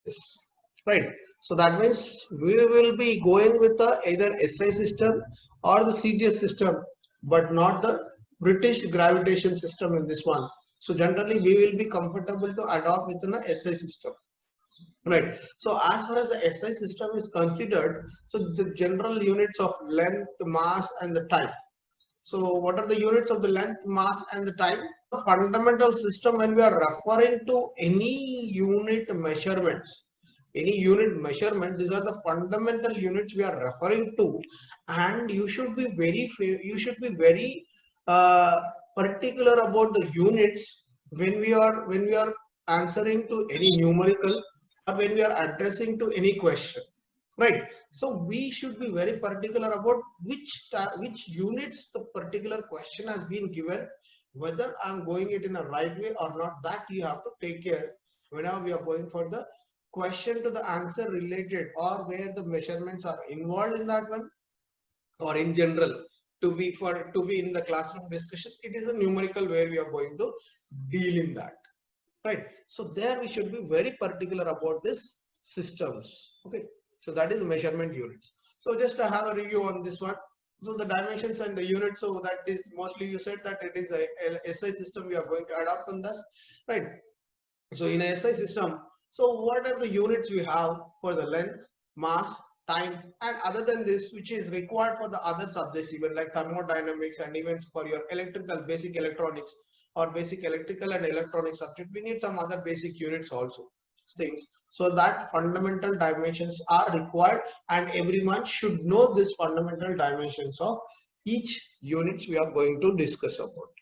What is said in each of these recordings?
Yes. Right. So that means we will be going with the either SI system or the CGS system, but not the British gravitation system in this one. So generally we will be comfortable to adopt within a SI system. Right. So as far as the SI system is considered, so the general units of length, mass, and the time. So what are the units of the length, mass, and the time? Fundamental system, when we are referring to any unit measurements, these are the fundamental units we are referring to, and you should be very particular about the units when we are answering to any numerical or when we are addressing to any question, right? So we should be very particular about which units the particular question has been given, whether I'm going it in a right way or not. That you have to take care whenever we are going for the question to the answer related, or where the measurements are involved in that one, or in general to be in the classroom discussion. It is a numerical where we are going to deal in that, right? So there we should be very particular about this systems. Okay, so that is measurement units. So just to have a review on this one, so the dimensions and the units, so that is mostly you said that it is a SI system we are going to adopt on this, right? So in a SI system, so what are the units we have for the length, mass, time, and other than this, which is required for the other subjects, even like thermodynamics, and even for your electrical, basic electronics, or basic electrical and electronic subject, we need some other basic units also, things. So that fundamental dimensions are required, and everyone should know this fundamental dimensions of each units we are going to discuss about.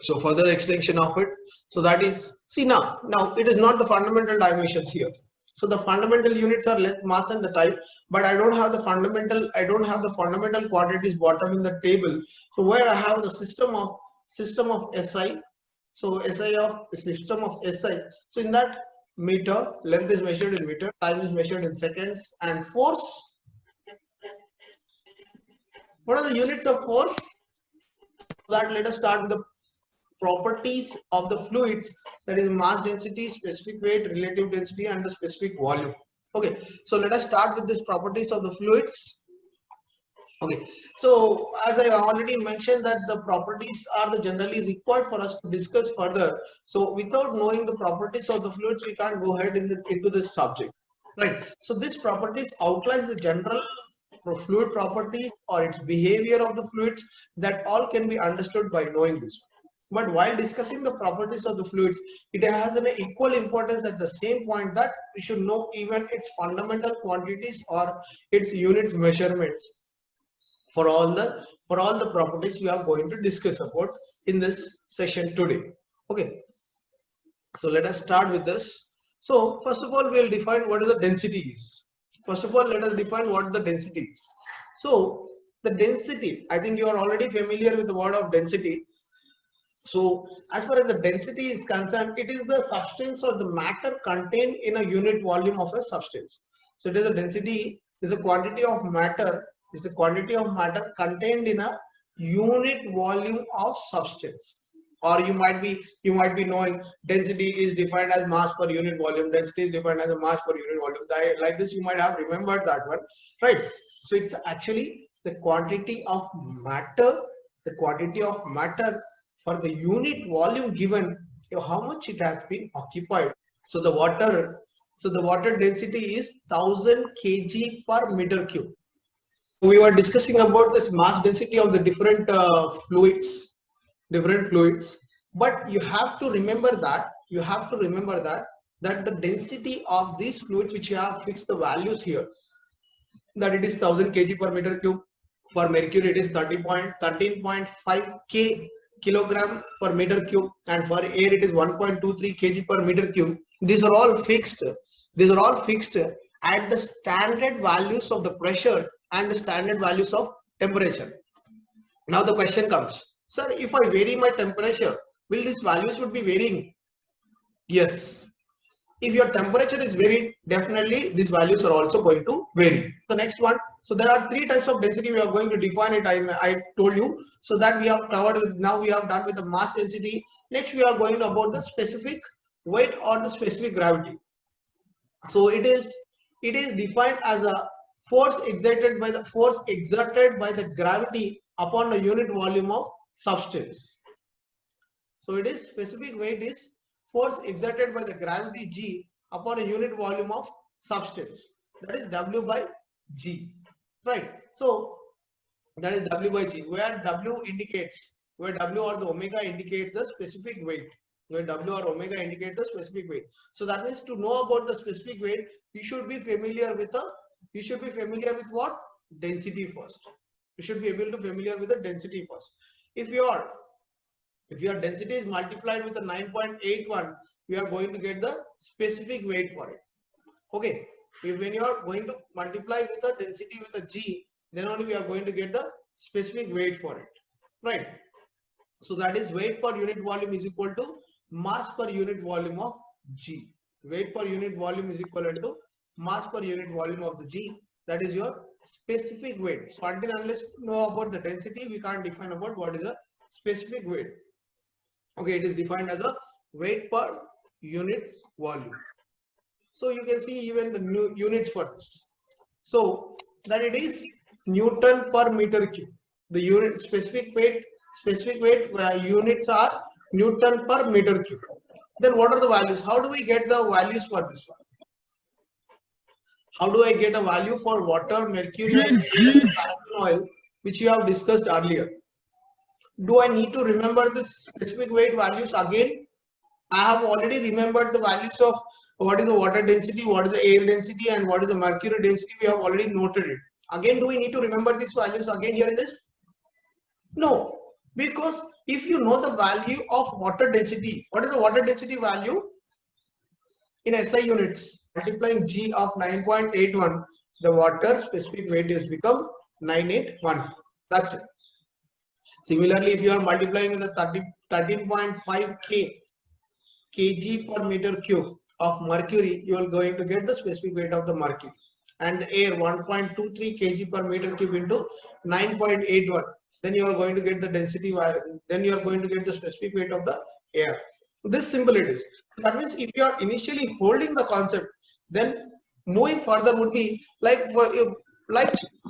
So further extension of it, so that is, see, now it is not the fundamental dimensions here. So the fundamental units are length, mass, and the type, but I don't have the fundamental quantities bottom in the table. So where I have the system of SI, so SI of system of SI, so in that, meter, length is measured in meter, time is measured in seconds, and force, what are the units of force? That let us start with the properties of the fluids, that is mass density, specific weight, relative density, and the specific volume. Okay, so let us start with these properties of the fluids. Okay, so as I already mentioned that the properties are the generally required for us to discuss further. So without knowing the properties of the fluids, we can't go ahead into this subject, right? So this properties outlines the general fluid properties or its behavior of the fluids, that all can be understood by knowing this. But while discussing the properties of the fluids, it has an equal importance at the same point that we should know even its fundamental quantities or its units measurements for all the properties we are going to discuss about in this session today. Okay, so let us start with this. So first of all, we'll define what is the density is. First of all, let us define what the density is. So the density, I think you are already familiar with the word of density. So as far as the density is concerned, it is the substance or the matter contained in a unit volume of a substance. So it is a density, is a quantity of matter, contained in a unit volume of substance. Or you might be knowing density is defined as mass per unit volume, density is defined as a mass per unit volume. Like this, you might have remembered that one, right? So it's actually the quantity of matter, for the unit volume given, how much it has been occupied. So the water density is 1000 kg per meter cube. We were discussing about this mass density of the different fluids, but you have to remember that that the density of these fluids, which you have fixed the values here, that it is 1000 kg per meter cube. For mercury it is 13.5 kilogram per meter cube, and for air it is 1.23 kg per meter cube. These are all fixed at the standard values of the pressure and the standard values of temperature. Now the question comes, sir, if I vary my temperature, will these values would be varying? Yes. If your temperature is varied, definitely these values are also going to vary. The next one, so there are three types of density we are going to define it. I told you, so that we have covered with, now we have done with the mass density. Next we are going about the specific weight or the specific gravity. So it is defined as a force exerted by the gravity upon the unit volume of substance. So it is specific weight is force exerted by the gravity G upon a unit volume of substance. That is W by G. Right. So that is W by G, where W or the omega indicates the specific weight. Where W or omega indicates the specific weight. So that means to know about the specific weight, you should be familiar with what? Density first. You should be able to familiar with the density first. If your density is multiplied with the 9.81, we are going to get the specific weight for it. Okay. When you are going to multiply with the density with a G, then only we are going to get the specific weight for it. Right. So that is weight per unit volume is equal to mass per unit volume of G. Weight per unit volume is equal to mass per unit volume of the G. That is your specific weight. So until unless you know about the density, we can't define about what is the specific weight. Okay, it is defined as a weight per unit volume. So you can see even the new units for this. So that it is Newton per meter cube. The unit specific weight units are Newton per meter cube. Then what are the values? How do we get the values for this one? How do I get a value for water, mercury, and paraffin oil, which you have discussed earlier? Do I need to remember the specific weight values again? I have already remembered the values of what is the water density, what is the air density, and what is the mercury density. We have already noted it. Again, do we need to remember these values again here in this? No, because if you know the value of water density, what is the water density value in SI units? Multiplying G of 9.81, the water specific weight is become 981. That's it. Similarly, if you are multiplying with the 13.5 kg per meter cube of mercury, you are going to get the specific weight of the mercury. And the air 1.23 kg per meter cube into 9.81. Then you are going to get the density value. Then you are going to get the specific weight of the air. This simple it is. That means if you are initially holding the concept, then moving further would be like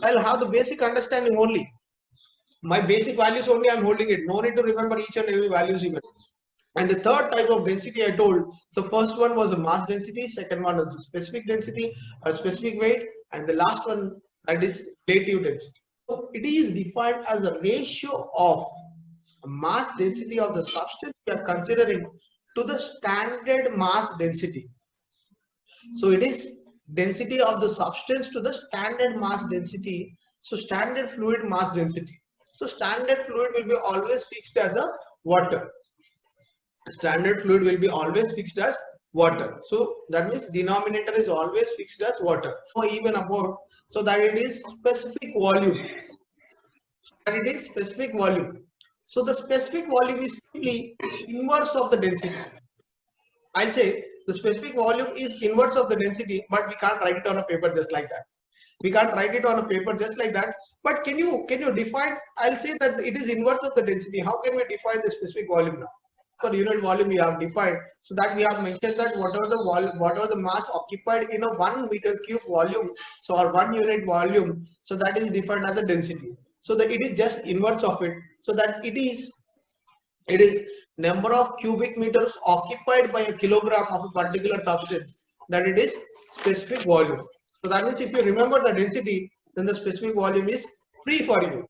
I'll have the basic understanding only. My basic values only I'm holding it. No need to remember each and every values even. And the third type of density I told, so first one was a mass density, second one is a specific density or specific weight, and the last one that is relative density. So it is defined as a ratio of mass density of the substance we are considering to the standard mass density. So it is density of the substance to the standard mass density. So standard fluid mass density. So standard fluid will be always fixed as a water. Standard fluid will be always fixed as water. So that means denominator is always fixed as water. So even about, so that it is specific volume. So that it is specific volume. So the specific volume is simply inverse of the density. I'll say the specific volume is inverse of the density, but we can't write it on a paper just like that. We can't write it on a paper just like that. But can you define? I'll say that it is inverse of the density. How can we define the specific volume now? Per unit volume we have defined, so that we have mentioned that whatever the mass occupied in a 1 meter cube volume, so or 1 unit volume, so that is defined as a density. So that it is just inverse of it. So that it is number of cubic meters occupied by a kilogram of a particular substance, that it is specific volume. So that means if you remember the density, then the specific volume is free for you.